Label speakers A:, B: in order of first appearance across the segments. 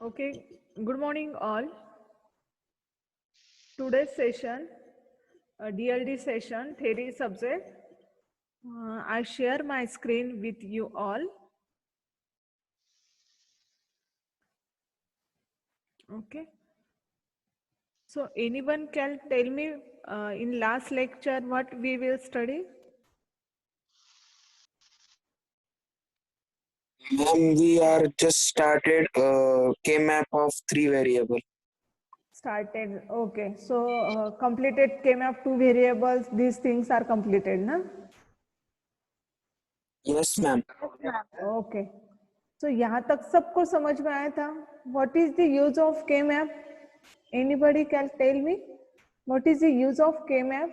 A: Okay, good morning all. Today's session, DLD session, theory subject. I share my screen with you all. Okay. So anyone can tell me in last lecture what we will study?
B: We are just started K-map of 3 variable.
A: Started. Okay. So completed came up 2 variables. These things are completed, na?
B: Yes, ma'am.
A: Okay. So यहाँ तक सबको समझ में आया था? What is the use of K-map? Anybody can tell me? What is the use of K-map?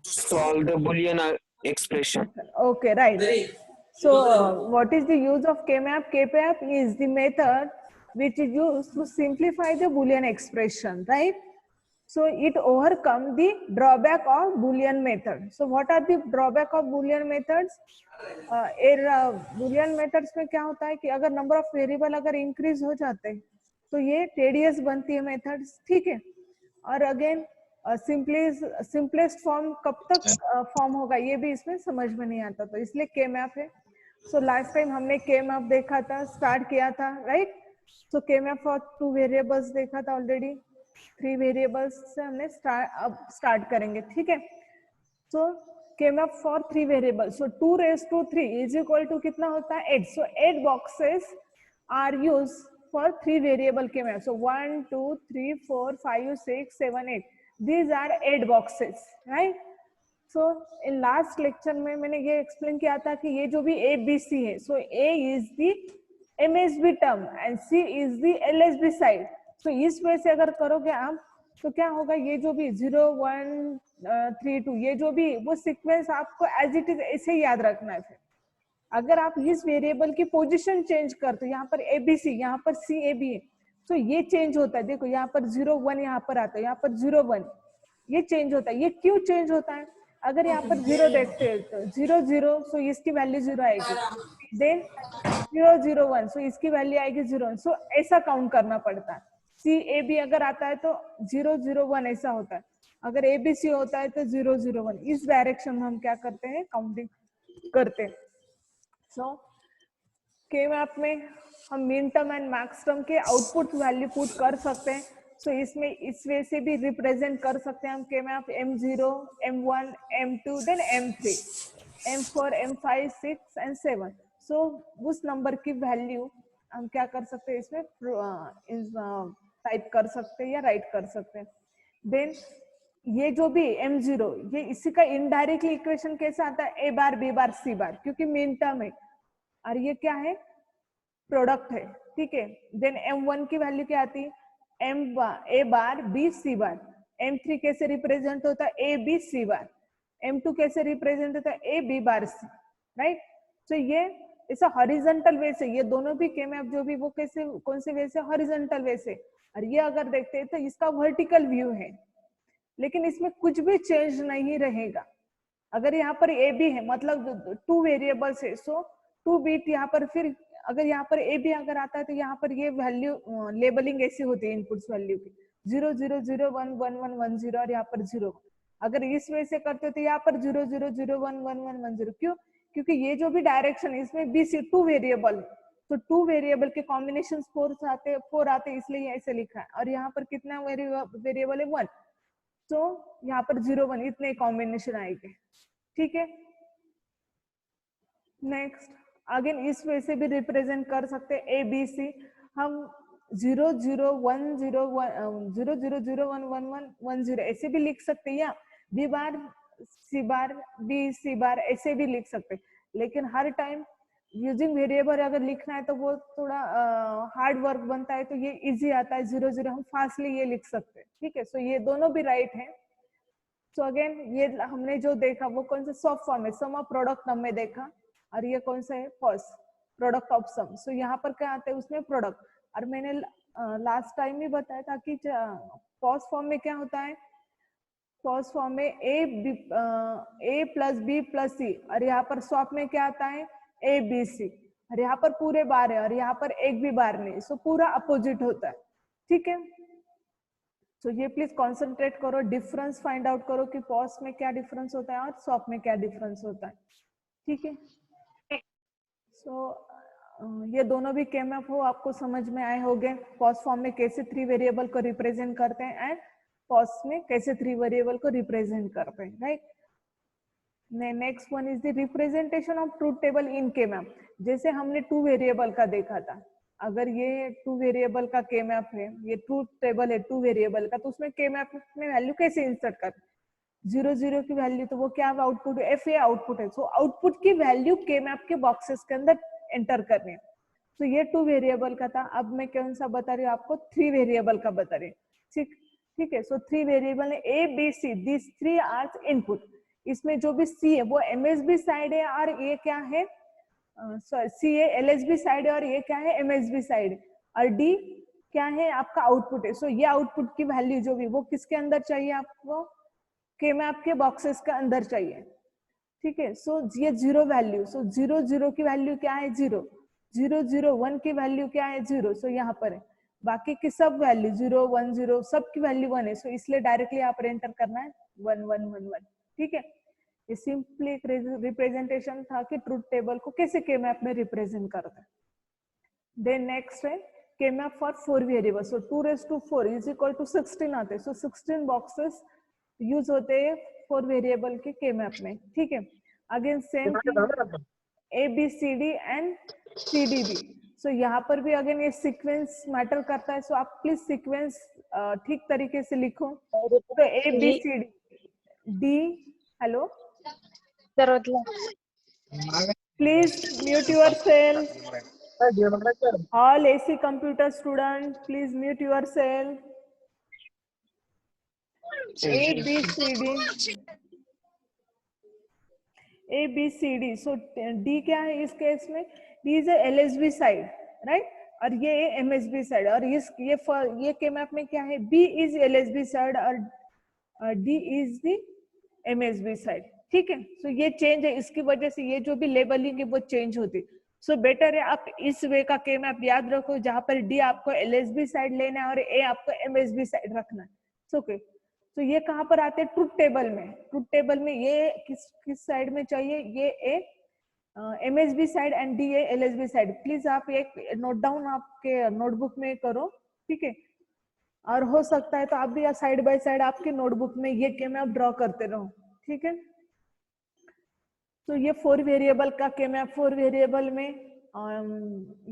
B: Solve the Boolean expression.
A: Okay, right. So what is the use of K-map? K-map is the method which is used to simplify the Boolean expression, right? So it overcome the drawback of Boolean method. So what are the drawback of Boolean methods? Boolean methods में क्या होता है कि अगर number of variable अगर increase हो जाते हैं तो ये tedious बनती है methods, ठीक है? और again सिंपलेस्ट फॉर्म कब तक फॉर्म होगा ये भी इसमें समझ में नहीं आता, तो इसलिए के मैप है. सो लास्ट टाइम हमने के मैप देखा था, स्टार्ट किया था, right? So K map for 2 variables देखा था ऑलरेडी. 3 वेरिएबल्स से हमने स्टार्ट करेंगे, ठीक है? So K map for 3 variables. So 2 raised to 3 is equal to कितना होता है? 8. So 8 boxes are use for 3 variable K map. So 1, 2, 3, 4, 5, 6, 7, 8. These are 8 boxes, right? So in last lecture में मैंने ये explain किया था कि ये जो भी A, B, C है, so A is the MSB term and C is the LSB side. So इस वजह से अगर करोगे आप तो क्या होगा? ये जो भी 0, 1, 3, 2 ये जो भी वो सीक्वेंस आपको एज इट इज ऐसे ही याद रखना है. फिर अगर आप इस वेरिएबल की पोजीशन चेंज कर तो यहाँ पर ABC, यहाँ पर CAB है, तो ये चेंज होता है. देखो यहाँ पर 0, 1 यहाँ पर आता है, यहाँ पर 0, 1 ये चेंज होता है. ये क्यों चेंज होता है? अगर यहाँ पर 0 देखते हैं तो 0, 0, सो इसकी वैल्यू 0 आएगी. देन 0, 0, 1, सो इसकी वैल्यू आएगी 0. सो ऐसा काउंट करना पड़ता है. CAB अगर आता है तो 0, 0, 1 ऐसा होता है. अगर ABC होता है तो 0, 0, 1. इस डायरेक्शन में हम क्या करते हैं? काउंटिंग करते हैं. सो के मैप में हम min term and max term के आउटपुट वैल्यू पुट कर सकते हैं. सो इसमें इस वे से भी रिप्रेजेंट कर सकते हैं हम के map M0, M1, M2, then M3, M4, M5, 6 and 7. सो उस नंबर की वैल्यू हम क्या कर सकते हैं? इसमें टाइप कर सकते हैं या राइट कर सकते हैं. देन ये जो भी M0 ये इसी का इनडायरेक्टली इक्वेशन कैसे आता है? A bar B bar C बार, क्योंकि मिन टर्म है और ये क्या है? प्रोडक्ट है, ठीक है? देन M1 की वैल्यू क्या आती है? A bar B C bar. M3 कैसे रिप्रेजेंट होता है? A B C bar. M2 कैसे रिप्रेजेंट होता है? A B bar C, right? तो ये ऐसा हॉरिजॉन्टल वे से ये दोनों भी के मैप जो भी वो कैसे कौन से वे से? हॉरिजॉन्टल वे से. और ये अगर देखते हैं तो इसका वर्टिकल व्यू है, लेकिन इसमें कुछ भी चेंज नहीं रहेगा. अगर यहाँ पर ए बी है मतलब 2 वेरिएबल्स है, सो 2 बिट यहाँ पर. फिर अगर यहाँ पर ए बी अगर आता है तो यहाँ पर ये वैल्यू लेबलिंग ऐसी होती है इनपुट्स वैल्यू की 0, 0, 0, 1, 1, 1, 1, 0 और यहाँ पर 0. अगर इस वजह से करते हो तो यहाँ पर 0, 0, 0, 1, 1, 1, 1, 0. क्यों? क्योंकि ये जो भी डायरेक्शन है इसमें BC 2 वेरिएबल, तो 2 वेरिएबल के कॉम्बिनेशन 4 आते इसलिए ऐसे लिखा है. और यहाँ पर कितना वेरिएबल है? 1. तो यहाँ पर 0, 1 इतने कॉम्बिनेशन आएंगे, ठीक है? नेक्स्ट अगेन इस वे से भी रिप्रेजेंट कर सकते हैं ABC. हम 0, 0, 1, 0, 0, 0, 0, 1, 1, 1, 1, 0 ऐसे भी लिख सकते हैं, या B बार C बार B C बार ऐसे भी लिख सकते हैं. लेकिन हर टाइम यूजिंग वेरिएबल अगर लिखना है तो वो थोड़ा हार्ड वर्क बनता है, तो ये इजी आता है. 0, 0 हम फास्टली ये लिख सकते हैं, ठीक है? सो ये दोनों भी राइट है. सो अगेन ये हमने जो देखा वो कौन सा? सॉफ्ट फॉर्म है, सम ऑफ प्रोडक्ट हमने देखा. और ये कौन सा है? First product of some. सो यहाँ पर क्या आता है? उसमें प्रोडक्ट. और मैंने लास्ट टाइम ही बताया था कि पॉज फॉर्म में क्या होता है, पॉज फॉर्म में ए प्लस बी प्लस सी, और यहाँ पर स्वैप में क्या आता है ए बी सी, और यहाँ पर पूरे बार है और यहाँ पर एक भी बार नहीं, सो पूरा अपोजिट होता है, ठीक है। सो ये प्लीज कॉन्सेंट्रेट करो, डिफरेंस फाइंड आउट करो कि पॉज में क्या डिफरेंस होता है और स्वैप में क्या डिफरेंस होता है, ठीक है। सो ये दोनों भी केमएफ हो आपको समझ में आए होंगे, पॉज फॉर्म में कैसे 3 वेरिएबल को रिप्रेजेंट करते हैं एंड पॉज में कैसे 3 वेरिएबल को रिप्रेजेंट करते हैं, right. Next one is the representation of truth table in Kmap. जैसे हमने 2 वेरिएबल का देखा था, अगर ये 2 वेरिएबल का केमएफ है, ये ट्रूथ टेबल है 2 वेरिएबल का, तो उसमें केमएफ में वैल्यू कैसे इंसर्ट कर, 0 0 की वैल्यू, तो वो क्या आउटपुट, एफ ए आउटपुट है, सो आउटपुट की वैल्यू केमएफ के बॉक्सेस के अंदर एंटर करनी है। तो ये 2 वेरिएबल का था, अब मैं कौन सा बता रही हूँ आपको, 3 वेरिएबल का बता रही हूँ, ठीक है। सो 3 वेरिएबल है A B C, this 3 are input. इसमें जो भी सी है वो एमएसबी साइड है और ये क्या है, सी है एलएसबी साइड है और ये क्या है एमएसबी साइड है, और डी क्या है आपका आउटपुट है। सो ये आउटपुट की वैल्यू जो भी वो किसके अंदर चाहिए आपको, केमएफ के बॉक्सेस के अंदर चाहिए, ठीक है। सो ये 0 वैल्यू, सो 0 0 की वैल्यू क्या है 0, 0 0 1 की वैल्यू क्या है 0, सो यहाँ पर है, बाकी की सब वैल्यू 0 1 0 सब की वैल्यू 1 है, सो इसलिए डायरेक्टली यहाँ पर एंटर करना है 1 1 1 1, ठीक है। ये सिंपली एक रिप्रेजेंटेशन था कि ट्रूथ टेबल को कैसे केमएफ में रिप्रेजेंट करते हैं। देन नेक्स्ट है Kmap for 4 variable, so 2 raised to 4 is equal to 16 आते हैं, सो 16 बॉक्सेस यूज होते हैं 4 वेरिएबल के केमएफ में, ठीक है। Again same A B C D and C D B, so यहाँ पर भी अगेन ये सीक्वेंस मैटर करता है, सो आप प्लीज सीक्वेंस ठीक तरीके से लिखो। तो A B C D, hello please mute yourself, all AC computer student please mute yourself। A B C D, A B C D, so D क्या है इस केस में, D is a LSB side, right, और ये MSB side, और ये केमएफ में क्या है, B is LSB साइड और D is the MSB side, ठीक है। सो ये चेंज है, इसकी वजह से ये जो भी लेबलिंग है वो चेंज होती, सो बेटर है आप इस वे का केमएफ याद रखो, जहां पर D आपको LSB साइड लेना है और A आपको MSB साइड रखना है, ओके। तो ये कहां पर आते हैं, ट्रूथ टेबल में, ट्रूथ टेबल में ये किस साइड में चाहिए, ये ए MSB side and D A LSB side, please आप एक नोट डाउन आपके नोटबुक में करो, ठीक है। और हो सकता है तो आप भी साइड बाय साइड आपके नोटबुक में ये केमएफ ड्रॉ करते रहो, ठीक है। तो ये 4 वेरिएबल का केमएफ, 4 वेरिएबल में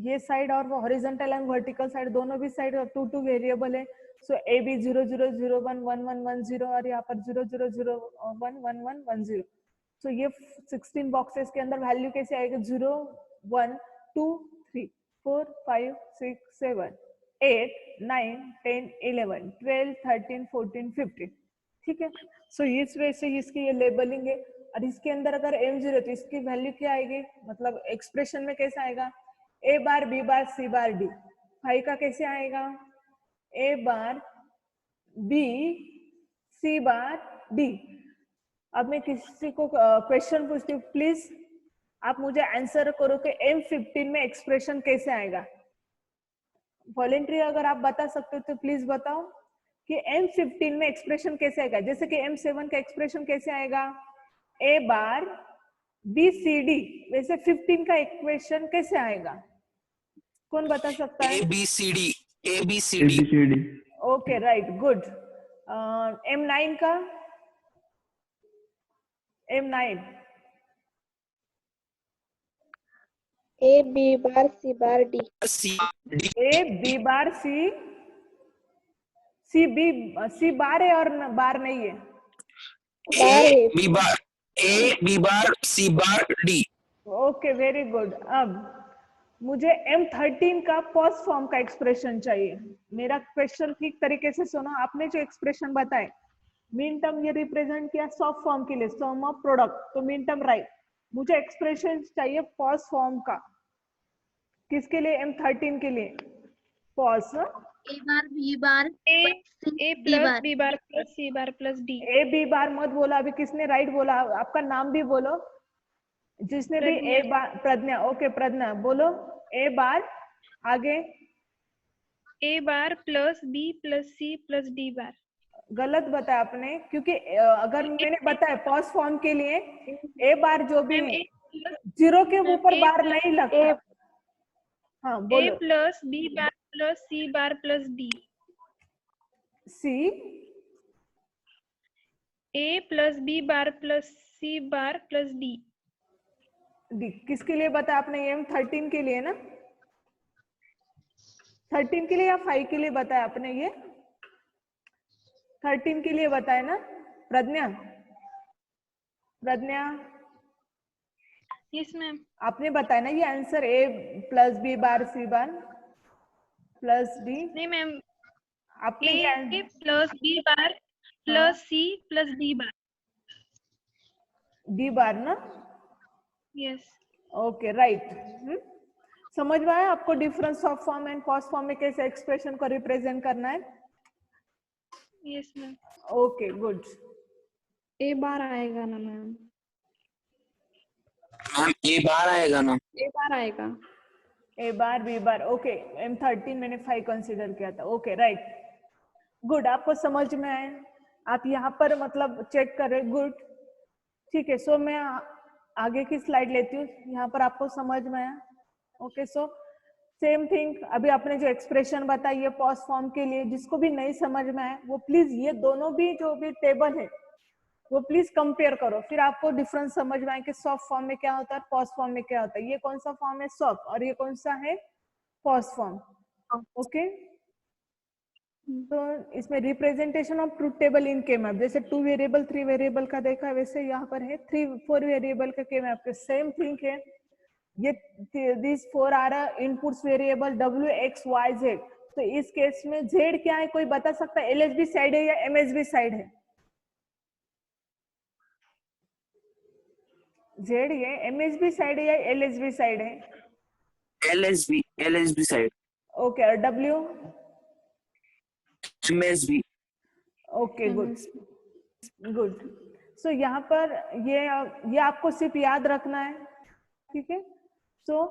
A: ये साइड और हॉरिजॉन्टल एंड वर्टिकल साइड दोनों भी साइड 2 2 वेरिएबल है, सो ए बी 0 0 0 1 1 1 1 0 और यहाँ पर 0 0 0 1 1 1 1 0, सो ये 16 बॉक्सेस के अंदर वैल्यू कैसे आएगा, 0 1 2 3 4 5 6 7 8 9 10 11 12 13 14 15, ठीक है। सो इस वजह से इसकी ये लेबलिंग है, और इसके अंदर अगर M0 तो इसकी वैल्यू क्या आएगी, मतलब एक्सप्रेशन में कैसा आएगा, A bar B bar C bar D, 5 का कैसे आएगा, A bar B C bar D। अब मैं किसी को क्वेश्चन पूछती हूँ, प्लीज आप मुझे आंसर करो कि M15 में एक्सप्रेशन कैसे आएगा, वॉलेंट्री अगर आप बता सकते हो तो प्लीज बताओ कि M15 में एक्सप्रेशन कैसे आएगा, जैसे कि M7 का एक्सप्रेशन कैसे आएगा, A bar B C D, वैसे 15 का इक्वेशन कैसे आएगा, कौन बता सकता है,
B: A B C D,
A: okay right good. M9 का, M9
C: A B bar C bar D,
A: A B bar C बार है और बार नहीं है,
B: A B bar C bar D,
A: okay very good. अब मुझे M13 का पॉज फॉर्म का expression चाहिए, मेरा क्वेश्चन ठीक तरीके से सुनो, आपने जो एक्सप्रेशन बताए मीन टर्म ये रिप्रेजेंट किया सॉफ्ट फॉर्म के लिए, सम ऑफ प्रोडक्ट, तो मीन टर्म राइट, मुझे एक्सप्रेशन चाहिए पॉज फॉर्म का, किसके लिए, M13 के लिए, pause
D: A bar B bar
E: A
D: C
E: A
D: D
E: plus
D: bar.
E: B bar plus C bar plus D.
A: A B bar मत बोला, अभी किसने राइट बोला? आपका नाम भी बोलो, जिसने भी ए बार। प्रज्ञा, ओके प्रज्ञा बोलो। ए बार आगे
E: A bar plus B plus C plus D bar.
A: गलत बताया आपने, क्योंकि अगर मैंने बताया पॉज फॉर्म के लिए ए बार जो भी
E: मैम
A: है
E: A plus
A: जीरो के ऊपर
E: A
A: बार नहीं लगता। हाँ
E: A
A: बोलो।
E: plus B bar plus C bar plus D.
A: C
E: A plus B bar plus C bar plus D.
A: D किसके लिए बताया आपने? ये 13 के लिए ना, 13 के लिए या 5 के लिए बताया आपने? ये 13 के लिए बताया ना प्रज्ञा? प्रज्ञा
E: Yes मैम.
A: आपने बताया ना ये answer A plus B bar C bar plus D.
E: नहीं मैम,
A: आपने
E: A
A: क्या?
E: plus B bar plus C plus D bar.
A: D bar ना?
E: Yes.
A: Okay right. समझ में आया आपको difference of form and POS form में कैसे एक्सप्रेशन को रिप्रेजेंट करना है?
E: Yes ma'am.
A: Okay good.
C: A bar आएगा ना मैम?
B: मैम ए बार आएगा ना?
C: ए बार आएगा।
A: ए बार बी बार ओके। M13 मैंने 5 कंसीडर किया था। ओके राइट गुड, आपको समझ में आए? आप यहाँ पर मतलब चेक कर रहे, गुड ठीक है। सो मैं आगे की स्लाइड लेती हूँ, यहाँ पर आपको समझ में आया? ओके सो सेम थिंग, अभी आपने जो एक्सप्रेशन बताई है पॉज फॉर्म के लिए, जिसको भी नहीं समझ में आए वो प्लीज ये दोनों भी जो भी टेबल है वो प्लीज कंपेयर करो, फिर आपको डिफरेंस समझ में आए कि सॉफ्ट फॉर्म में क्या होता है, पॉज फॉर्म में क्या होता है। ये कौन सा फॉर्म है सॉफ्ट और ये कौन सा है पॉज फॉर्म। ओके तो इसमें रिप्रेजेंटेशन ऑफ ट्रूथ टेबल इन के मैप, जैसे 2 वेरिएबल 3 वेरिएबल का देखा वैसे यहाँ पर है 3-4 वेरिएबल का के मैप के सेम थिंग है। ये this 4 are inputs variable W X Y Z। तो इस केस में Z क्या है कोई बता सकता है? LSB साइड है या MSB साइड है? Z ये MSB साइड है या LSB साइड है?
B: LSB side.
A: ओके और W?
B: MSB।
A: Okay good good. So यहाँ पर ये आपको सिर्फ याद रखना है, ठीक है। सो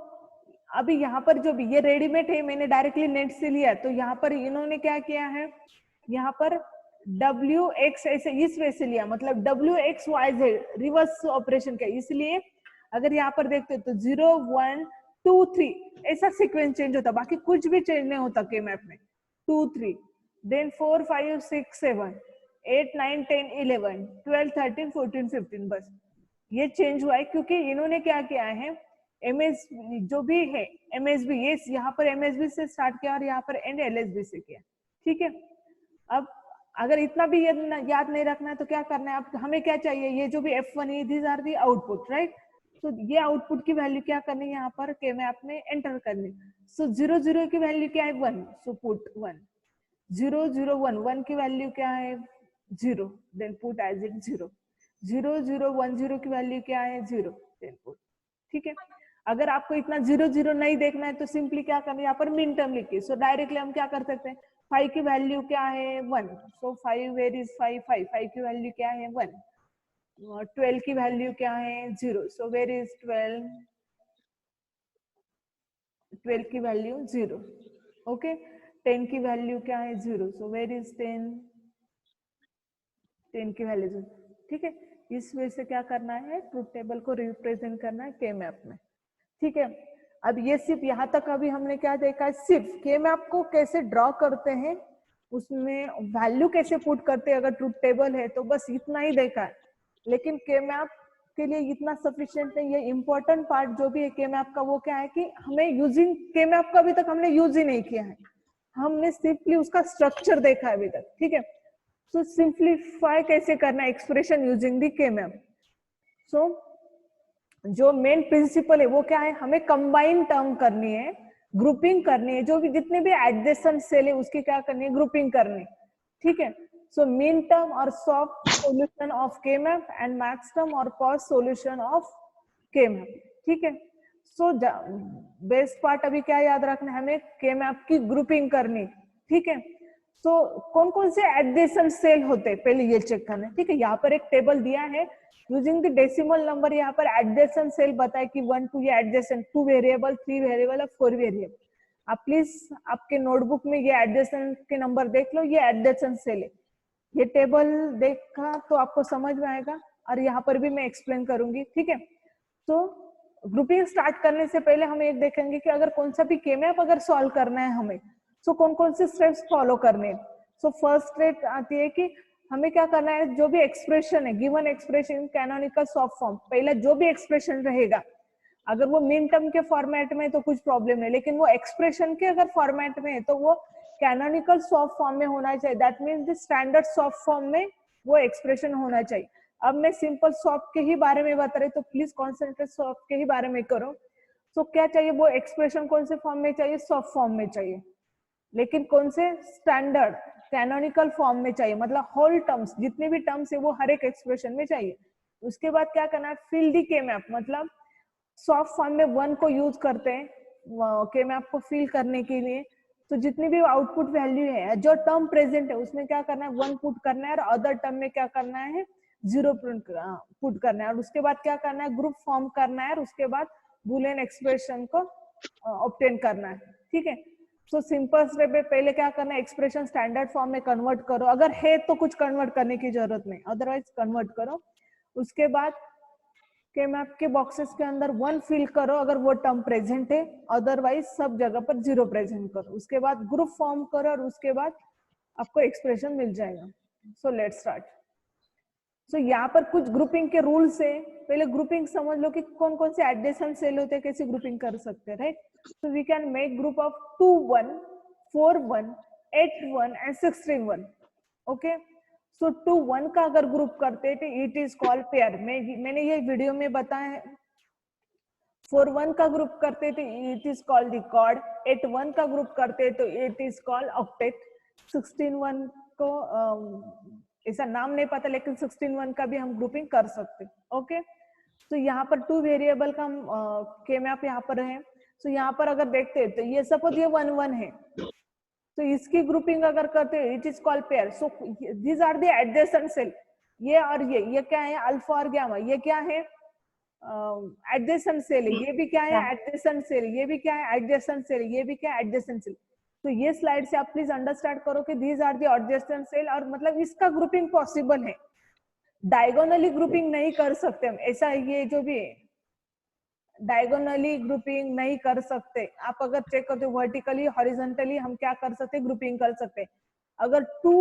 A: अभी यहाँ पर जो भी ये रेडीमेड है, मैंने डायरेक्टली नेट से लिया, तो यहाँ पर इन्होंने क्या किया है, यहाँ पर WX ऐसे इस वे से लिया, मतलब WXYZ रिवर्स ऑपरेशन का, इसलिए अगर यहाँ पर देखते तो 0 1 2 3 ऐसा सीक्वेंस चेंज होता, बाकी कुछ भी चेंज नहीं होता के मैप में। 2 3 देन 4 5 6 7 8 9 10 11 12 13 14 15, बस ये चेंज हुआ है क्योंकि इन्होंने क्या किया है, MS जो भी है MSB, ये यहाँ पर MSB से स्टार्ट किया और यहाँ पर एंड LSB से किया, ठीक है। अब अगर इतना भी याद नहीं रखना है तो क्या करना है, अब हमें क्या चाहिए, ये जो भी F1 है this are the output, right. तो ये आउटपुट की वैल्यू क्या करनी है, यहाँ पर के मैप में एंटर करनी। सो 0 0 की वैल्यू क्या है 1, सो पुट 1। 0 0 1 1 की वैल्यू क्या है 0, देन पुट एज इट 0। 0 0 1 0 की वैल्यू क्या है 0, देन पुट, ठीक है। अगर आपको इतना 0 0 नहीं देखना है तो सिंपली क्या करना है, यहाँ पर मिन टर्म लिखिए। सो डायरेक्टली हम क्या कर सकते हैं, 5 की वैल्यू क्या है 1, सो 5 वेयर इज 5 5 5 की वैल्यू क्या है 1। 12 की वैल्यू क्या है 0, सो वेयर इज 12, 12 की वैल्यू 0, ओके। 10 की वैल्यू क्या है 0, सो वेयर इज 10, 10 की वैल्यू 0, ठीक है। इस वजह से क्या करना है, ट्रूथ टेबल को रिप्रेजेंट करना है के मैप में, ठीक है। अब ये सिर्फ यहाँ तक अभी हमने क्या देखा है, सिर्फ के मैप को कैसे ड्रॉ करते हैं, उसमें वैल्यू कैसे पुट करते हैं अगर ट्रूथ टेबल है तो, बस इतना ही देखा है। लेकिन के मैप के लिए इतना सफिशिएंट नहीं, ये इंपॉर्टेंट पार्ट जो भी है के मैप का वो क्या है कि हमें यूजिंग के मैप का अभी तक हमने यूज ही नहीं किया है, हमने सिंपली उसका स्ट्रक्चर देखा है अभी तक, ठीक है। सो सिंप्लीफाई कैसे करना है एक्सप्रेशन यूजिंग दी के मैप। सो जो मेन प्रिंसिपल है वो क्या है, हमें कंबाइन टर्म करनी है, ग्रुपिंग करनी है, जो भी जितने भी एडजेसेंट सेल है उसकी क्या करनी है, ग्रुपिंग करनी, ठीक है। सो मीन टर्म और सॉफ्ट सॉल्यूशन ऑफ के मैप एंड मैक्स टर्म और पॉज सॉल्यूशन ऑफ के मैप, ठीक है। सो बेस्ट पार्ट अभी क्या याद रखना है, हमें के मैप की ग्रुपिंग करनी, ठीक है। तो कौन कौन से एडजेसेंट सेल होते हैं पहले ये चेक करना है, ठीक है। यहाँ पर एक टेबल दिया है यूजिंग द डेसिमल नंबर, यहाँ पर एडजेसेंट सेल बताए कि 1 2 ये एडजेसेंट, 2 वेरिएबल, 3 वेरिएबल और 4 वेरिएबल। आप प्लीज आपके नोटबुक में ये एडजेसेंट के नंबर देख लो, ये एडजेसेंट सेल है। ये टेबल देखा तो आपको समझ में आएगा और यहाँ पर भी मैं एक्सप्लेन करूंगी, ठीक है। तो ग्रुपिंग स्टार्ट करने से पहले हम एक देखेंगे कि अगर कौन सा भी K-मैप अगर सॉल्व करना है हमें, तो कौन कौन से स्टेप्स फॉलो करने हैं। सो फर्स्ट स्टेप आती है कि हमें क्या करना है, जो भी एक्सप्रेशन है, given expression canonical soft form, पहला जो भी एक्सप्रेशन रहेगा, अगर वो मिन टर्म के फॉर्मेट में है तो कुछ प्रॉब्लम नहीं, लेकिन वो एक्सप्रेशन के अगर फॉर्मेट में है तो वो कैनोनिकल सॉफ्ट फॉर्म में होना चाहिए। That means the standard soft form में वो एक्सप्रेशन होना चाहिए। अब मैं सिंपल सॉफ्ट के ही बारे में बता रही, तो प्लीज कॉन्सेंट्रेट सॉफ्ट के ही बारे में करो। तो क्या चाहिए, वो एक्सप्रेशन कौन से फॉर्म में चाहिए, सॉफ्ट फॉर्म में चाहिए, लेकिन कौन से, स्टैंडर्ड कैनोनिकल फॉर्म में चाहिए, मतलब होल टर्म्स, जितने भी टर्म्स है वो हर एक एक्सप्रेशन में चाहिए। उसके बाद क्या करना है, फिल द K-मैप, मतलब सॉफ्ट फॉर्म में 1 को यूज करते हैं K-मैप को फिल करने के लिए। तो जितनी भी आउटपुट वैल्यू है, जो टर्म प्रेजेंट है उसमें क्या करना है, 1 पुट करना है, और अदर टर्म में क्या करना है, 0 पुट करना है। और उसके बाद क्या करना है, ग्रुप फॉर्म करना है, और उसके बाद बूलियन एक्सप्रेशन को ऑब्टेन करना है, ठीक है। सो सिंपल स्टेप है, पहले क्या करना है, एक्सप्रेशन स्टैंडर्ड फॉर्म में कन्वर्ट करो, अगर है तो कुछ कन्वर्ट करने की जरूरत नहीं, अदरवाइज कन्वर्ट करो। उसके बाद K-मैप के बॉक्सेस के अंदर 1 फिल करो अगर वो टर्म प्रेजेंट है, अदरवाइज सब जगह पर 0 प्रेजेंट करो। उसके बाद ग्रुप फॉर्म करो और उसके बाद आपको एक्सप्रेशन मिल जाएगा। So let's start. सो यहाँ पर कुछ ग्रुपिंग के रूल्स है, पहले ग्रुपिंग समझ लो कि कौन कौन से एडजेसेंट सेल होते हैं, कैसे ग्रुपिंग कर सकते हैं, right. So we can make group of 2 1 4 1 8 1 and 16 1, okay. So 2 1 का अगर ग्रुप करते हैं तो इट इज कॉल्ड पेयर, मैंने ये वीडियो में बताया है। 4 1 का ग्रुप करते तो it is called the quad, 8 1 का ग्रुप करते तो इट इज कॉल्ड ऑक्टेट, 16 1 को ऐसा नाम नहीं पता, लेकिन 16 1 का भी हम ग्रुपिंग कर सकते, ओके। तो यहाँ पर 2 वेरिएबल का K-मैप यहाँ पर है। सो यहाँ पर अगर देखते हैं तो ये सपोज ये 1 1 है, तो इसकी ग्रुपिंग अगर करते हैं it is called pair. So these are the adjacent cell, ये और ये क्या है, अल्फा और गामा, ये क्या है, एडजेसेंट सेल, ये भी क्या है, एडजेसेंट सेल, ये भी क्या है, एडजेसेंट सेल, ये भी क्या है, एडजेसेंट सेल। तो ये स्लाइड से आप प्लीज अंडरस्टैंड करो कि these are the adjacent cell, और मतलब इसका ग्रुपिंग पॉसिबल है, डायगोनली ग्रुपिंग नहीं कर सकते हम, ऐसा ये जो भी डायगोनली ग्रुपिंग नहीं कर सकते। आप अगर चेक करते हो वर्टिकली हॉरिजॉन्टली हम क्या कर सकते, ग्रुपिंग कर सकते। अगर 2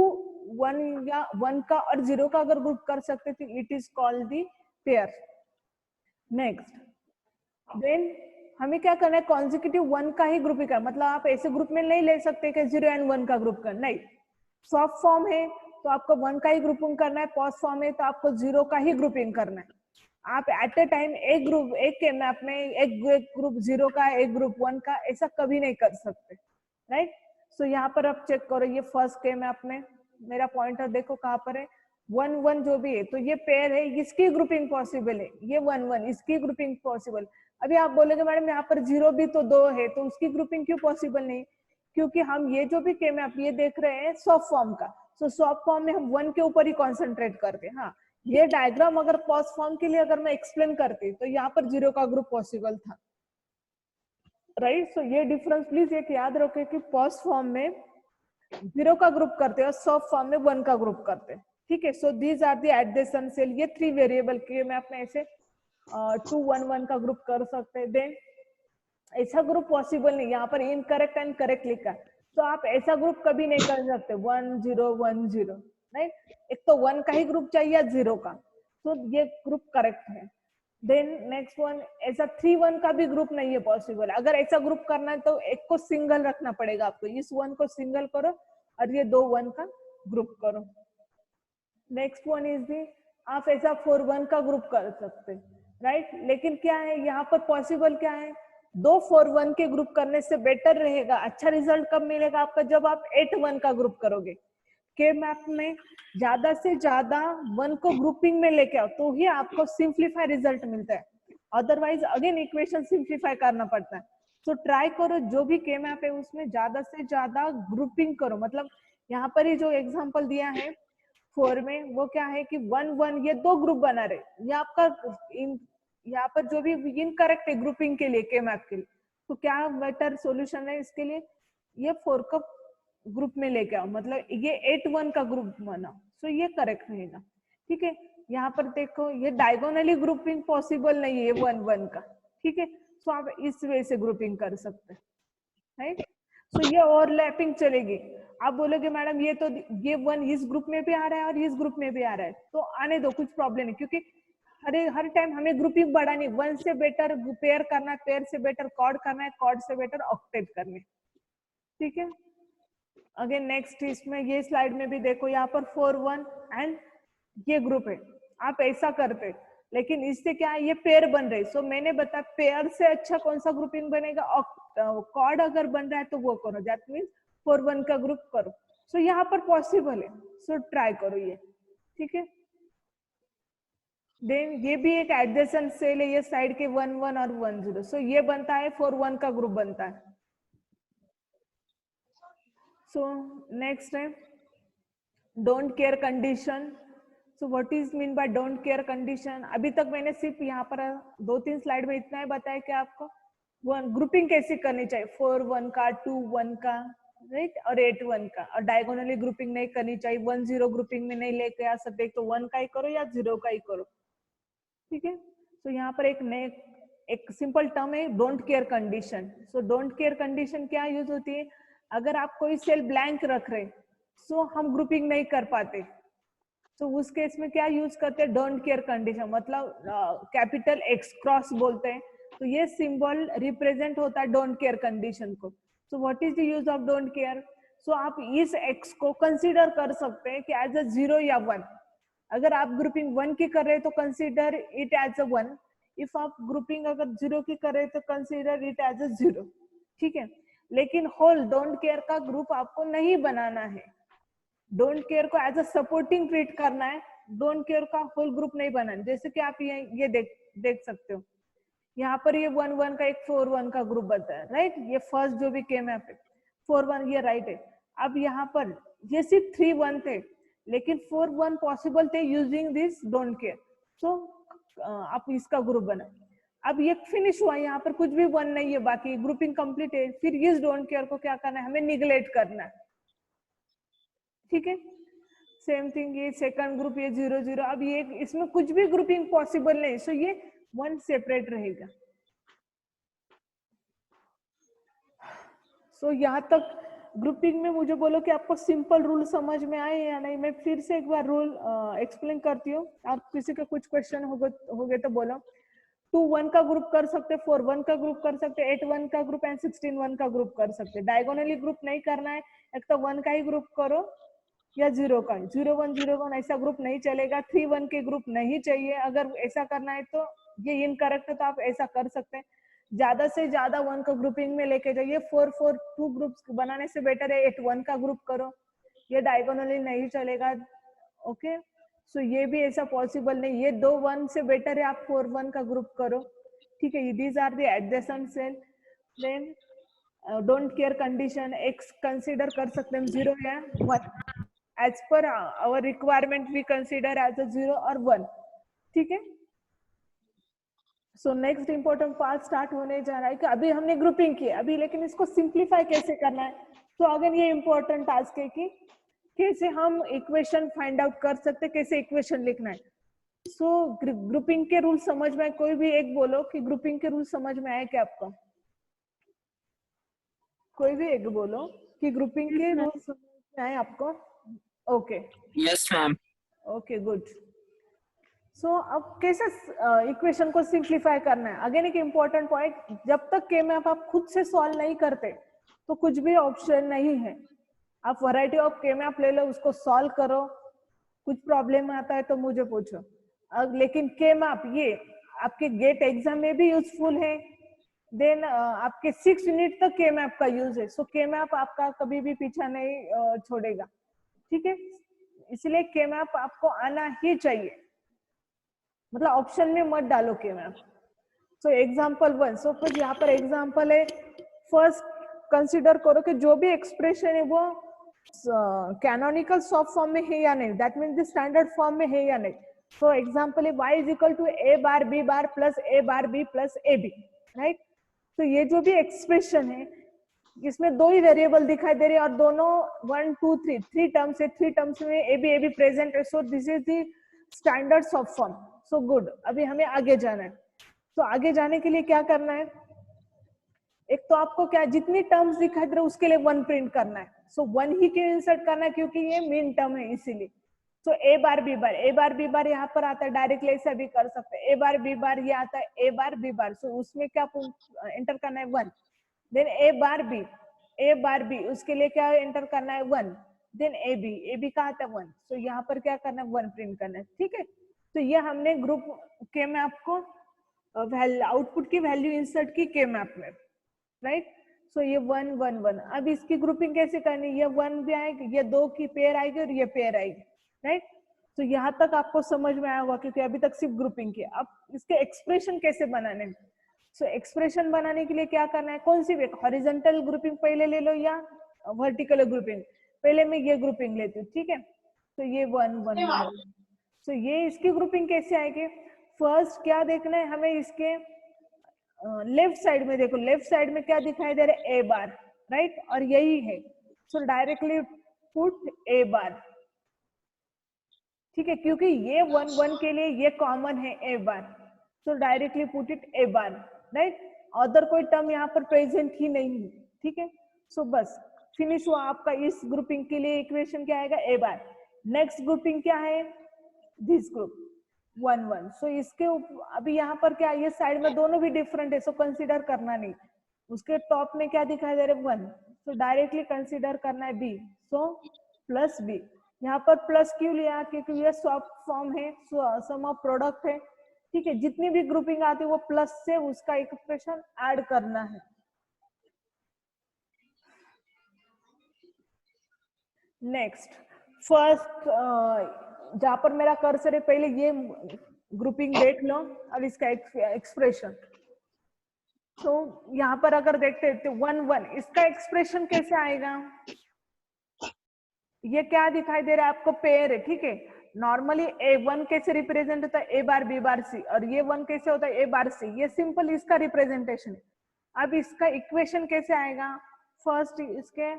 A: 1 या 1 का और 0 का अगर ग्रुप कर सकते तो it is called the pair. Next then हमें क्या करना है, कॉन्जिक्यूटिव 1 का ही ग्रुपिंग करना, मतलब आप ऐसे ग्रुप में नहीं ले सकते कि 0 एंड 1 का ग्रुप करना, नहीं। सॉफ्ट फॉर्म है तो आपको 1 का ही ग्रुपिंग करना है, पॉज फॉर्म है तो आपको 0 का ही ग्रुपिंग करना है। आप एट अ टाइम एक ग्रुप, एक K-मैप में एक ग्रुप 0 का, एक ग्रुप 1 का, ऐसा कभी नहीं कर सकते, राइट। सो यहाँ पर आप चेक करो, ये फर्स्ट K-मैप में मेरा पॉइंटर देखो कहाँ पर है, 1 1 जो भी है तो ये पेयर है, इसकी ग्रुपिंग पॉसिबल है, ये 1 1 इसकी ग्रुपिंग पॉसिबल। अभी आप बोलेंगे मैडम यहाँ पर 0 भी तो 2 है, तो उसकी ग्रुपिंग क्यों पॉसिबल नहीं, क्योंकि हम ये जो भी K-मैप ये देख रहे हैं सॉफ्ट फॉर्म का। सो सॉफ्ट फॉर्म में हम 1 के ऊपर ही कॉन्सेंट्रेट करते हैं। हाँ, ये डायग्राम अगर पॉज फॉर्म के लिए अगर मैं एक्सप्लेन करती तो यहाँ पर 0 का ग्रुप पॉसिबल था, राइट। सो ये डिफरेंस प्लीज एक याद रखें कि पॉज फॉर्म में 0 का ग्रुप करते हैं और सॉफ्ट फॉर्म में 1 का ग्रुप करते हैं, ठीक है। So these are the adjacent cell, ये 3 वेरिएबल के मैं अपने ऐसे 2 1 1 का ग्रुप कर सकते हैं। देन ऐसा ग्रुप पॉसिबल नहीं, यहाँ पर इनकरेक्ट एंड करेक्ट लिखा है, तो आप ऐसा ग्रुप कभी नहीं कर सकते 1 0 1 0, राइट। एक तो 1 का ही ग्रुप चाहिए 0 का, तो ये ग्रुप करेक्ट है। देन नेक्स्ट वन, ऐसा 3 1 का भी ग्रुप नहीं है पॉसिबल। अगर ऐसा ग्रुप करना है तो एक को सिंगल रखना पड़ेगा आपको, इस 1 को सिंगल करो और ये 2 1 का ग्रुप करो। नेक्स्ट वन इज दी, आप ऐसा 4 1 का ग्रुप कर सकते, राइट। लेकिन क्या है यहाँ पर पॉसिबल क्या है, 2 4 1 के ग्रुप करने से बेटर रहेगा, अच्छा रिजल्ट कब मिलेगा आपका, जब आप 8 1 का ग्रुप करोगे। K-मैप में ज्यादा से ज्यादा 1 को ग्रुपिंग में लेके आओ तो ही आपको सिंप्लीफाई रिजल्ट मिलता है, अदरवाइज अगेन इक्वेशन सिंप्लीफाई करना पड़ता है। सो ट्राई करो जो भी के मैप है उसमें ज्यादा से ज्यादा ग्रुपिंग करो। मतलब यहाँ पर ही जो एग्जांपल दिया है 4 में, वो क्या है कि 1 1 ये 2 ग्रुप बना रहे, ये आपका यहाँ पर जो भी इनकरेक्ट है ग्रुपिंग के लिए के मैप के लिए। तो क्या बेटर सॉल्यूशन है इसके लिए, ये 4 का ग्रुप में लेके आओ, मतलब ये 8 1 का ग्रुप बनाओ। सो ये करेक्ट रहेगा। ठीक है, यहाँ पर देखो ये डायगोनली ग्रुपिंग पॉसिबल नहीं है 1 1 का। ठीक है, सो आप इस वे से ग्रुपिंग कर सकते हैं, राइट। सो ये ओवरलैपिंग चलेगी। आप बोलोगे मैडम ये तो ये 1 इस ग्रुप में भी आ रहा है और इस ग्रुप में भी आ रहा है, तो आने दो, कुछ प्रॉब्लम नहीं, क्योंकि हर टाइम हमें ग्रुपिंग बढ़ानी, 1 से बेटर पेयर करना है, पेयर से बेटर कॉर्ड करना है, कॉर्ड से बेटर ऑक्टेट करने। ठीक है, अगेन नेक्स्ट इसमें ये स्लाइड में भी देखो, यहाँ पर 4 1 एंड ये ग्रुप है, आप ऐसा करते, लेकिन इससे क्या है ये पेयर बन रहे। सो मैंने बताया पेयर से अच्छा कौन सा ग्रुपिंग बनेगा, कॉर्ड अगर बन रहा है तो वो करो, दैट मीन्स 4 1 का ग्रुप करो। सो यहाँ पर पॉसिबल है, सो ट्राई करो ये। ठीक है, देन ये भी एक एडजेसेंट सेल है, ये साइड के 1 1 और 1 0, सो ये बनता है 4 1 का ग्रुप बनता है। सो नेक्स्ट है don't care condition. So what is mean by don't care condition? अभी तक मैंने सिर्फ यहाँ पर 2-3 स्लाइड में इतना ही बताया कि आपको ग्रुपिंग कैसे करनी चाहिए, 4 1 का, 2 1 का, राइट, और 8 1 का, और डायगोनली ग्रुपिंग नहीं करनी चाहिए, 1 0 ग्रुपिंग में नहीं लेके आ सकते, तो 1 का ही करो या 0 का ही करो। ठीक है, तो यहाँ पर एक सिंपल टर्म है don't care condition. So don't care condition क्या यूज होती है, अगर आप कोई सेल ब्लैंक रख रहे सो हम ग्रुपिंग नहीं कर पाते, तो उस केस में क्या यूज करते हैं, डोंट केयर कंडीशन, मतलब कैपिटल एक्स क्रॉस बोलते हैं, तो ये सिंबल रिप्रेजेंट होता है डोंट केयर कंडीशन को। So what is the use of don't care? So आप इस एक्स को कंसीडर कर सकते हैं कि एज अ 0 या 1। अगर आप ग्रुपिंग 1 की कर रहे हैं तो consider it as a 1, if आप ग्रुपिंग अगर 0 की कर रहे हैं तो कंसीडर इट एज अ 0। ठीक है, लेकिन होल डोंट केयर का ग्रुप आपको नहीं बनाना है, डोंट केयर को एज अ सपोर्टिंग ट्रीट करना है, डोंट केयर का होल ग्रुप नहीं बनाना। जैसे कि आप ये देख सकते हो, यहाँ पर ये 1 1 का एक 4 1 का ग्रुप बनता है, राइट, ये फर्स्ट जो भी के मैप है 4 1 ये राइट है। अब यहाँ पर ये सिर्फ 3 1 थे, लेकिन 4 1 पॉसिबल थे using this don't care, so आप इसका ग्रुप बना। अब ये फिनिश हुआ, यहाँ पर कुछ भी 1 नहीं है, बाकी ग्रुपिंग कंप्लीट है, फिर इस डोंट केयर को क्या करना है, हमें निगलेक्ट करना है। ठीक है, सेम थिंग ये सेकंड ग्रुप ये 0 0, अब ये इसमें कुछ भी ग्रुपिंग पॉसिबल नहीं, सो ये 1 सेपरेट रहेगा। सो यहाँ तक ग्रुपिंग में मुझे बोलो कि आपको सिंपल रूल समझ में आए या नहीं। मैं फिर से एक बार रूल एक्सप्लेन करती हूँ, आप किसी का कुछ क्वेश्चन होगे तो बोलो। 2 1 का ग्रुप कर सकते, 4 1 का ग्रुप कर सकते, 8 1 का ग्रुप एंड 16 1 का ग्रुप कर सकते। डायगोनली ग्रुप नहीं करना है, एक तो 1 का ही ग्रुप करो या 0 का, 0 1 0 1 ऐसा ग्रुप नहीं चलेगा, 3 1 के ग्रुप नहीं चाहिए। अगर ऐसा करना है तो ये इनकरेक्ट है, तो आप ऐसा कर सकते हैं, ज्यादा से ज्यादा 1 का ग्रुपिंग में लेके जाइए। 4 4 2 ग्रुप्स बनाने से बेटर है 8 1 का ग्रुप करो, ये डायगोनली नहीं चलेगा। ओके, सो ये भी ऐसा पॉसिबल नहीं, ये 2 1 से बेटर है आप 4 1 का ग्रुप करो। ठीक है, these are the adjacent cell. Then don't care condition, X consider कर सकते हैं 0 या 1, as per our requirement we consider as a 0 और 1। ठीक है, so next important part start होने जा रहा है कि अभी हमने ग्रुपिंग की अभी, लेकिन इसको सिंप्लीफाई कैसे करना है। तो अगेन ये इंपॉर्टेंट टास्क है कि कैसे हम इक्वेशन फाइंड आउट कर सकते, कैसे इक्वेशन लिखना है। सो ग्रुपिंग के रूल समझ में, कोई भी एक बोलो कि ग्रुपिंग के रूल समझ में आए क्या आपको, कोई भी एक बोलो कि ग्रुपिंग के रूल समझ में आए आपको। Okay,
B: Yes, ma'am.
A: Okay, good. So अब कैसे इक्वेशन को सिंप्लीफाई करना है। अगेन एक इम्पोर्टेंट पॉइंट, जब तक के मैप आप खुद से सॉल्व नहीं करते तो कुछ भी ऑप्शन नहीं है। आप वैरायटी ऑफ के मैप ले लो, उसको सॉल्व करो, कुछ प्रॉब्लम आता है तो मुझे पूछो। लेकिन के मैप ये आपके गेट एग्जाम में भी यूजफुल है, देन आपके 6 यूनिट तक के मैप का यूज है। सो के मैप आपका कभी भी पीछा नहीं छोड़ेगा। ठीक है, इसलिए के मैप आपको आना ही चाहिए, मतलब ऑप्शन में मत डालो के मैप। सो एग्जाम्पल 1, सो कुछ यहाँ पर एग्जाम्पल है फर्स्ट कंसिडर करो कि जो भी एक्सप्रेशन है वो कैनोनिकल सॉफ्ट फॉर्म में है या नहीं, that means the standard form में है या नहीं. सो एग्जाम्पल है y is equal to a bar b bar plus a bar b plus ab, right. तो ये जो भी एक्सप्रेशन है इसमें दो ही वेरिएबल दिखाई दे रहे हैं और दोनों 1 2 3 3 टर्म्स है, 3 टर्म्स में ab प्रेजेंट है. So this is the standard soft form. So good. अभी हमें आगे जाना है. तो आगे जाने के लिए क्या करना है, एक तो आपको क्या जितनी टर्म्स दिखाई दे रहे उसके लिए 1 प्रिंट करना है. सो 1 ही क्यों इंसर्ट करना है, क्योंकि ये मेन टर्म है इसीलिए. सो a बार b बार यहाँ पर आता है, डायरेक्टली ऐसा भी कर सकते हैं. a बार ये आता है a बार b बार. सो उसमें क्या एंटर करना है 1. देन a बार b उसके लिए क्या एंटर करना है 1. देन ab का आता है 1. सो यहाँ पर क्या करना है 1 प्रिंट करना है. ठीक है. तो ये हमने ग्रुप के मैप को आउटपुट की वैल्यू इंसर्ट की के मैप में, राइट. सो ये 1 1 1. अब इसकी ग्रुपिंग कैसे करनी, ये 1 भी आएगी, ये 2 की पेयर आएगी और ये पेयर आएगी, राइट. तो यहाँ तक आपको समझ में आया होगा क्योंकि अभी तक सिर्फ ग्रुपिंग की. अब इसके एक्सप्रेशन कैसे बनाने. सो एक्सप्रेशन बनाने के लिए क्या करना है, कौन सी हॉरिजॉन्टल ग्रुपिंग पहले ले लो या वर्टिकल ग्रुपिंग. पहले मैं ये ग्रुपिंग लेती हूँ. ठीक है. तो ये 1 1 1. सो ये इसकी ग्रुपिंग कैसे आएगी. फर्स्ट क्या देखना है हमें, इसके लेफ्ट साइड में देखो, लेफ्ट साइड में क्या दिखाई दे रहा है a बार, राइट. और यही है. सो डायरेक्टली पुट a बार. ठीक है, क्योंकि ये 1 1 के लिए ये कॉमन है a bar. So directly put it a bar, right. Other कोई टर्म यहाँ पर प्रेजेंट ही नहीं है. ठीक है. सो बस फिनिश हुआ आपका. इस ग्रुपिंग के लिए इक्वेशन क्या आएगा a बार. नेक्स्ट ग्रुपिंग क्या है, दिस ग्रुप 1 1. सो इसके अभी यहाँ पर क्या, ये साइड में दोनों भी डिफरेंट है, सो कंसीडर करना नहीं. उसके टॉप में क्या दिखाई दे रहा है 1. सो डायरेक्टली कंसीडर करना है b. So plus b. यहाँ पर प्लस क्यों लिया, क्योंकि ये सॉफ्ट फॉर्म है, सम ऑफ प्रोडक्ट है. ठीक है. जितनी भी ग्रुपिंग आती है वो प्लस से उसका एक्सप्रेशन ऐड करना है. नेक्स्ट फर्स्ट जहां पर मेरा कर्सर है पहले ये ग्रुपिंग देख लो और इसका एक्सप्रेशन. तो यहाँ पर अगर देखते हैं तो 1 1 इसका एक्सप्रेशन कैसे आएगा. ये क्या दिखाई दे रहा है आपको, पेयर है. ठीक है. नॉर्मली a1 कैसे रिप्रेजेंट होता है a bar b bar c, और ये 1 कैसे होता है a बार c. ये सिंपल इसका रिप्रेजेंटेशन है. अब इसका इक्वेशन कैसे आएगा, फर्स्ट इसके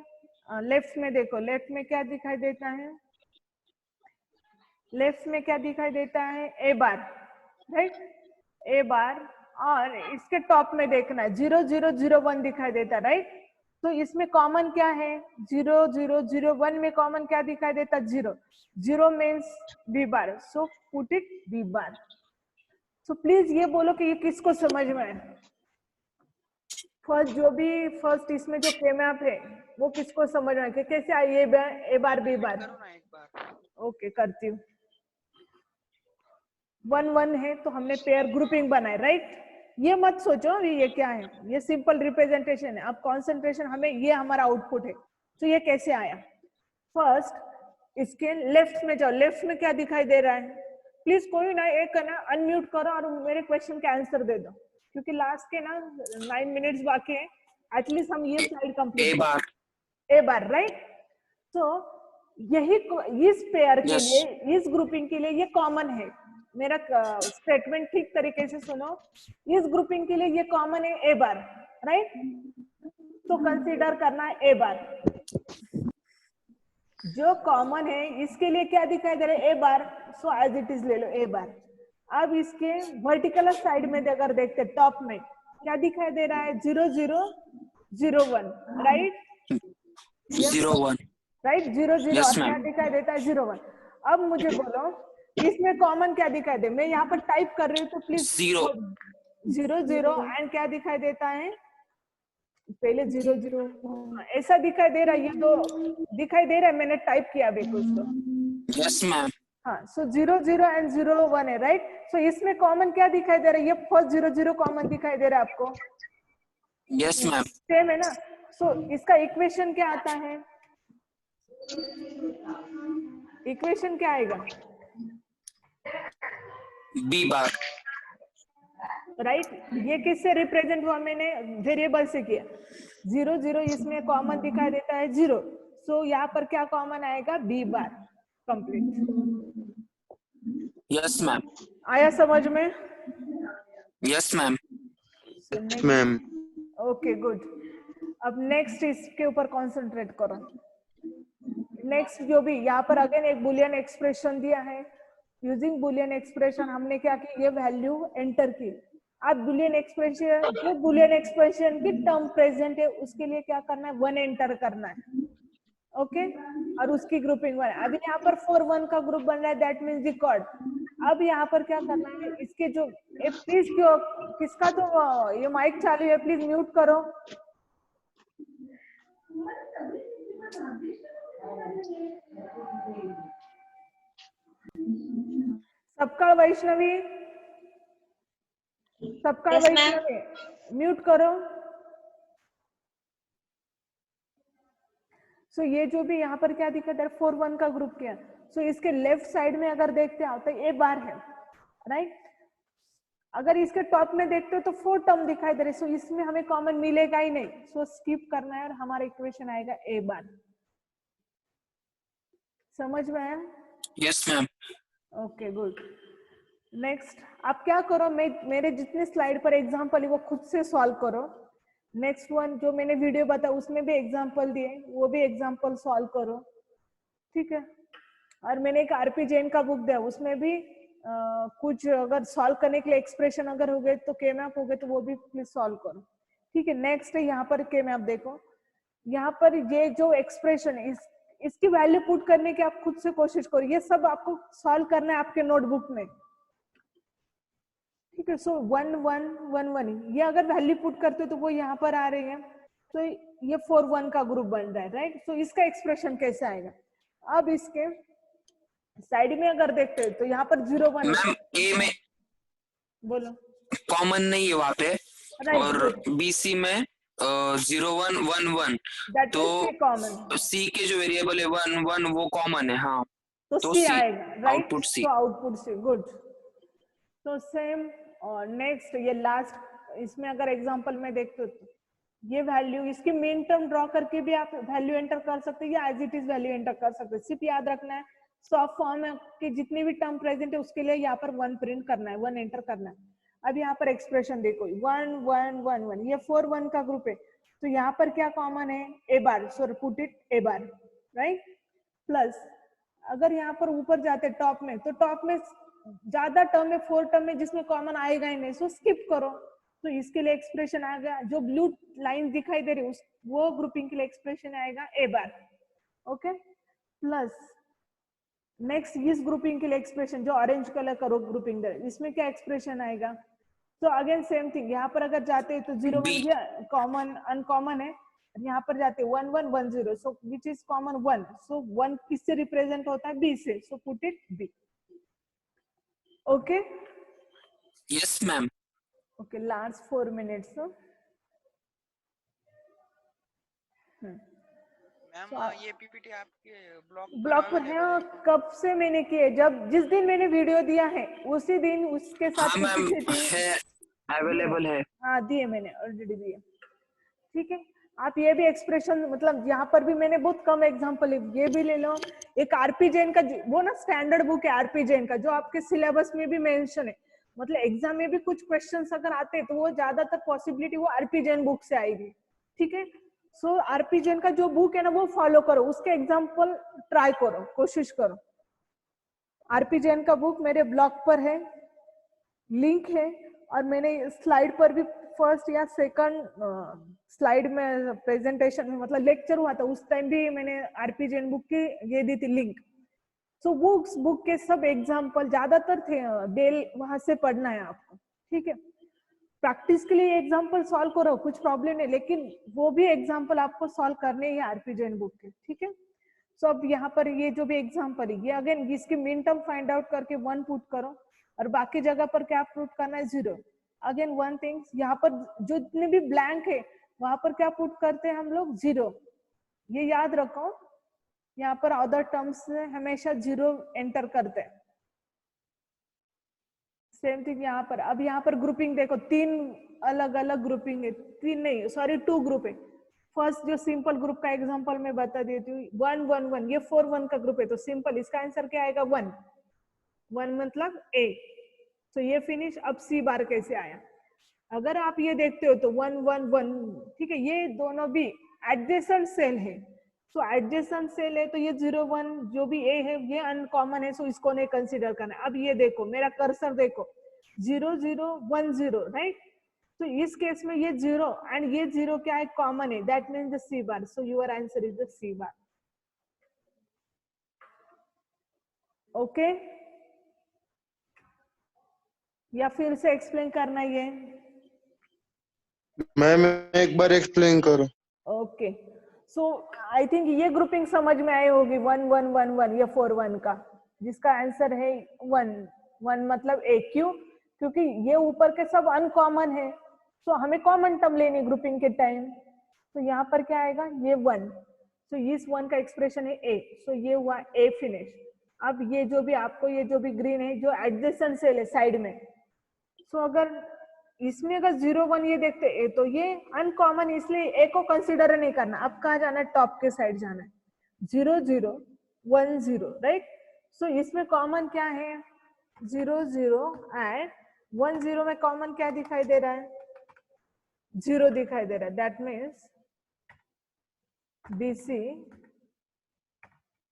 A: लेफ्ट में देखो, लेफ्ट में क्या दिखाई देता है, लेफ्ट में क्या दिखाई देता है a बार, राइट. a बार. और इसके टॉप में देखना है 0 0 0 1 दिखाई देता है, राइट. तो इसमें कॉमन क्या है, 0 0 0 1 में कॉमन क्या दिखाई देता, 0 0 means b bar. So put it b bar. So please ये बोलो कि ये किसको समझ में आए. फर्स्ट जो भी फर्स्ट इसमें जो के मैप है वो किसको समझ में आए, कैसे आई a bar b bar. Okay करती हूँ. 1 1 है तो हमने पेयर ग्रुपिंग बनाए, राइट. ये मत सोचो ये क्या है, ये सिंपल रिप्रेजेंटेशन है. अब कंसंट्रेशन हमें, ये हमारा आउटपुट है. तो ये कैसे आया, फर्स्ट इसके लेफ्ट में जाओ, लेफ्ट में क्या दिखाई दे रहा है. प्लीज कोई ना एक ना अनम्यूट करो और मेरे क्वेश्चन का आंसर दे दो, क्योंकि लास्ट के ना 9 मिनट्स बाकी है. एटलीस्ट हम ये slide complete a bar, right. तो यही इस पेयर के लिए, इस ग्रुपिंग के लिए ये कॉमन है. मेरा स्टेटमेंट ठीक तरीके से सुनो. इस ग्रुपिंग के लिए ये कॉमन है a बार, राइट. तो कंसीडर करना है a बार. जो कॉमन है इसके लिए क्या दिखाई दे रहा है a bar. So as it is ले लो a बार. अब इसके वर्टिकल साइड में अगर देखते टॉप में क्या दिखाई दे रहा है, 0 0 0 1, राइट.
B: 0 1,
A: राइट. 0 0
B: yes,
A: क्या दिखाई देता है, 0 1. अब मुझे बोलो इसमें कॉमन क्या दिखाई दे. मैं यहाँ पर टाइप कर रही हूँ तो प्लीज
B: 0
A: 0 0 एंड क्या दिखाई देता है, पहले 0 0 ऐसा दिखाई दे रहा है. ये तो दिखाई दे रहा है, मैंने टाइप किया अभी कुछ तो.
B: Yes ma'am.
A: हाँ. सो 0 0 एंड 0 1 है, राइट. सो इसमें कॉमन क्या दिखाई दे रहा है, ये फर्स्ट 0 0 कॉमन दिखाई दे रहा है आपको.
B: Yes ma'am.
A: सेम है ना. सो इसका इक्वेशन क्या आता है, इक्वेशन क्या आएगा,
B: b बार,
A: राइट. ये किससे रिप्रेजेंट हुआ, मैंने वेरिएबल से किया. 0 0 इसमें कॉमन दिखाई देता है 0, सो यहाँ पर क्या कॉमन आएगा, B bar. Complete.
B: Yes ma'am.
A: आया समझ में?
B: Yes ma'am.
D: Ma'am.
A: Okay good. अब नेक्स्ट इसके ऊपर कंसंट्रेट करो। नेक्स्ट जो भी यहाँ पर अगेन एक बुलियन एक्सप्रेशन दिया है, यूजिंग बुलियन एक्सप्रेशन हमने क्या की, ये वैल्यू एंटर की। आप बुलियन एक्सप्रेशन, जो बुलियन एक्सप्रेशन की टर्म प्रेजेंट है उसके लिए क्या करना है, 1 एंटर करना है। ओके और उसकी ग्रुपिंग 1। अभी यहाँ पर 4 1 का ग्रुप बन रहा है, दैट मीन्स रिकॉर्ड। अब यहाँ पर क्या करना है, इसके जो प्लीज क्यों किसका तो ये माइक चालू है, प्लीज म्यूट करो। सबका वैष्णवी, सबका
C: Yes, ma'am.
A: वैष्णवी म्यूट करो। सो ये जो भी यहाँ पर क्या दिखा है, 4 1 का ग्रुप किया। सो इसके लेफ्ट साइड में अगर देखते हो तो ए बार है, राइट। अगर इसके टॉप में देखते हो तो 4 टर्म दिखाई दे रहे, सो इसमें हमें कॉमन मिलेगा ही नहीं, सो स्किप करना है और हमारा इक्वेशन आएगा ए बार। समझ में आया?
B: Yes ma'am.
A: Okay good. Next आप क्या करो, मेरे जितने स्लाइड पर एग्जांपल है वो खुद से सॉल्व करो। नेक्स्ट वन जो मैंने वीडियो बताया उसमें भी एग्जांपल दिए, वो भी एग्जांपल सॉल्व करो, ठीक है। और मैंने एक आरपी जैन का बुक दिया, उसमें भी कुछ अगर सॉल्व करने के लिए एक्सप्रेशन अगर हो गए तो के मैप हो गए तो वो भी प्लीज सॉल्व करो, ठीक है। नेक्स्ट है यहाँ पर के मैप, देखो यहाँ पर ये जो एक्सप्रेशन है इसकी वैल्यू पुट करने की आप खुद से कोशिश करो, ये सब आपको सॉल्व करना है आपके नोटबुक में, ठीक है। सो 1 1 1 1 ये अगर वैल्यू पुट करते हो तो वो यहाँ पर आ रही है, तो ये 4 1 का ग्रुप बन रहा है, राइट। सो इसका एक्सप्रेशन कैसे आएगा, अब इसके साइड में अगर देखते हो तो यहाँ पर 0 1
B: मैम ए में
A: बोलो
B: कॉमन नहीं है वहाँ पे,
A: राइट,
B: और बीसी में 0 1 1 1,
A: दैट
B: तो
A: मींस कॉमन,
B: सी के जो वेरिएबल है 1 1 वो कॉमन है। हाँ
A: तो
B: तो
A: सी
B: सी,
A: आएगा, राइट।
B: Output C.
A: तो आउटपुट सी, गुड। तो सेम और नेक्स्ट ये लास्ट, इसमें अगर एग्जांपल में देखते हो तो ये वैल्यू, इसकी मेन टर्म ड्रॉ करके भी आप वैल्यू एंटर कर सकते हैं या as it is value enter कर सकते हैं। सिर्फ याद रखना है सॉफ्ट फॉर्म के जितनी भी टर्म प्रेजेंट है उसके लिए यहाँ पर 1 प्रिंट करना है, 1 एंटर करना है। अब यहाँ पर एक्सप्रेशन देखो 1 1 1 1, ये 4 1 का ग्रुप है, तो यहाँ पर क्या कॉमन है, A bar, so put it A bar, right. Plus अगर यहाँ पर ऊपर जाते टॉप में, तो टॉप में ज्यादा टर्म है, 4 टर्म में जिसमें कॉमन आएगा ही नहीं, सो स्किप करो। तो इसके लिए एक्सप्रेशन आ गया, जो ब्लू लाइन दिखाई दे रही है वो ग्रुपिंग के लिए एक्सप्रेशन आएगा ए बार, ओके। प्लस नेक्स्ट इस ग्रुपिंग के लिए एक्सप्रेशन जो ऑरेंज कलर का ग्रुपिंग दे, इसमें क्या एक्सप्रेशन आएगा। तो अगेन सेम थिंग, यहाँ पर अगर जाते हैं तो 0 1 ये कॉमन अनकॉमन है, यहाँ पर जाते 1 1 1 0, सो विच इज कॉमन 1, सो 1 किससे रिप्रेजेंट होता है, बी से, सो put it be, okay.
B: Yes ma'am.
A: Okay last 4 minutes.
F: Ma'am ये पीपीटी आपके
A: ब्लॉग पर है, कब से मैंने किए, जब जिस दिन मैंने वीडियो दिया है उसी दिन उसके साथ
B: हाँ मैम
A: PPT
B: है, अवेलेबल है।
A: हाँ दिए मैंने, ऑलरेडी दिए, ठीक है। आप ये भी एक्सप्रेशन, मतलब यहाँ पर भी मैंने बहुत कम एग्जांपल है, ये भी ले लो। एक आरपी जैन का वो ना स्टैंडर्ड बुक है आरपी जैन का, जो आपके सिलेबस में भी मेंशन है, मतलब एग्जाम में भी कुछ क्वेश्चंस अगर आते हैं तो वो ज्यादातर पॉसिबिलिटी वो आरपी जैन बुक से आएगी, ठीक है। सो आरपी जैन का जो बुक है ना वो फॉलो करो, उसके एग्जाम्पल ट्राई करो, कोशिश करो। आरपी जैन का बुक मेरे ब्लॉग पर है, लिंक है, और मैंने स्लाइड पर भी फर्स्ट या सेकंड स्लाइड में प्रेजेंटेशन में, मतलब लेक्चर हुआ था उस टाइम भी मैंने आरपी जैन बुक की ये दी थी लिंक। सो बुक के सब एग्जाम्पल ज्यादातर थे, डेल वहां से पढ़ना है आपको, ठीक है। प्रैक्टिस के लिए एग्जाम्पल सॉल्व करो, कुछ प्रॉब्लम नहीं, लेकिन वो भी एग्जाम्पल आपको सॉल्व करने ही आरपी जैन बुक के, ठीक है। सो अब यहाँ पर ये जो भी एग्जाम्पल है, ये अगेन इसकी मिन टर्म फाइंड आउट करके 1 पुट करो, और बाकी जगह पर क्या पुट करना है, 0। अगेन वन थिंग्स, यहाँ पर जो जितने भी ब्लैंक है वहां पर क्या पुट करते हैं हम लोग, 0। ये याद रखो, यहाँ पर अदर टर्म्स हमेशा 0 एंटर करते हैं। सेम थिंग यहाँ पर, अब यहाँ पर ग्रुपिंग देखो, 3 अलग अलग ग्रुपिंग है, 3 नहीं सॉरी 2 ग्रुप है, फर्स्ट जो सिंपल ग्रुप का एग्जांपल मैं बता देती हूँ, 1 1 1, ये 4 1 का ग्रुप है तो सिंपल इसका आंसर क्या आएगा 1 1 मतलब ए। तो ये फिनिश। अब सी बार कैसे आया, अगर आप ये देखते हो तो 1 1 1, ठीक है, ये दोनों भी एडजेसेंट सेल है। सो एडजेसेंट सेल है तो ये 0 1 जो भी ए है ये अनकॉमन है, सो इसको नहीं कंसीडर करना। अब ये देखो मेरा कर्सर देखो 0 0 1 0, राइट। तो इस केस में ये 0 एंड ये 0 क्या है, कॉमन है, that means the C bar. So your answer is the C bar. Okay, या फिर से एक्सप्लेन करना ही है?
D: मैम एक बार एक्सप्लेन करो।
A: ओके, सो आई थिंक ये ग्रुपिंग समझ में आई होगी, 1 1 1 1, ये 4 1 का, जिसका आंसर है 1 1 मतलब ए। क्यों? क्योंकि ये ऊपर के सब अनकॉमन है, तो हमें कॉमन टर्म लेनी ग्रुपिंग के टाइम। तो यहाँ पर क्या आएगा, ये 1, तो इस 1 का एक्सप्रेशन है ए। सो ये हुआ ए फिनिश। अब ये जो भी आपको ये जो भी ग्रीन है जो एडजेसेंट सेल है साइड में, सो अगर इसमें अगर 0 1 ये देखते ए तो ये अनकॉमन, इसलिए ए को कंसीडर नहीं करना। अब कहाँ जाना है, टॉप के साइड जाना है, 0 0 1 0, राइट। सो इसमें कॉमन क्या है, 0 0 एंड 1 0 में कॉमन क्या दिखाई दे रहा है, 0 दिखाई दे रहा है। That means BC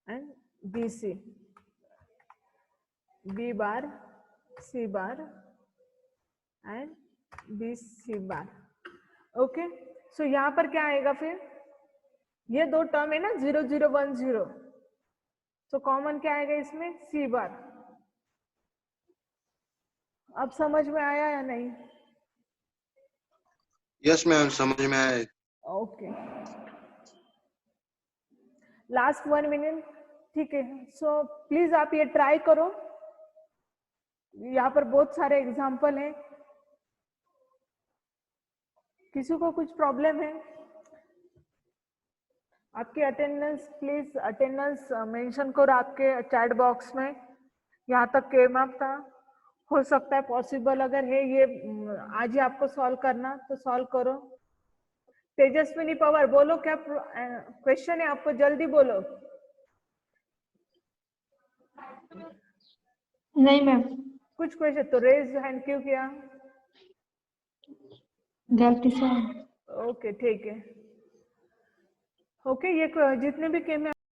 A: and BC, B bar C bar and BC bar. Okay, so यहाँ पर क्या आएगा फिर, ये दो टर्म है ना 0 0 1 0, तो कॉमन क्या आएगा इसमें, C बार। अब समझ में आया या नहीं?
D: यस मैम, समझ में आया।
A: ओके, लास्ट 1 मिनट, ठीक है। सो प्लीज आप ये ट्राई करो, यहाँ पर बहुत सारे एग्जाम्पल हैं। किसी को कुछ प्रॉब्लम है? आपकी अटेंडेंस, प्लीज अटेंडेंस मेंशन करो आपके चैट बॉक्स में। यहाँ तक के मैप था, हो सकता है पॉसिबल अगर है ये आज ही आपको सॉल्व करना तो सॉल्व करो। तेजस्विनी पवार बोलो, क्या क्वेश्चन है आपको, जल्दी बोलो।
G: नहीं मैम,
A: कुछ क्वेश्चन तो रेज हैंड क्यों किया?
G: गलती से।
A: ओके ठीक है। ओके, ये जितने भी के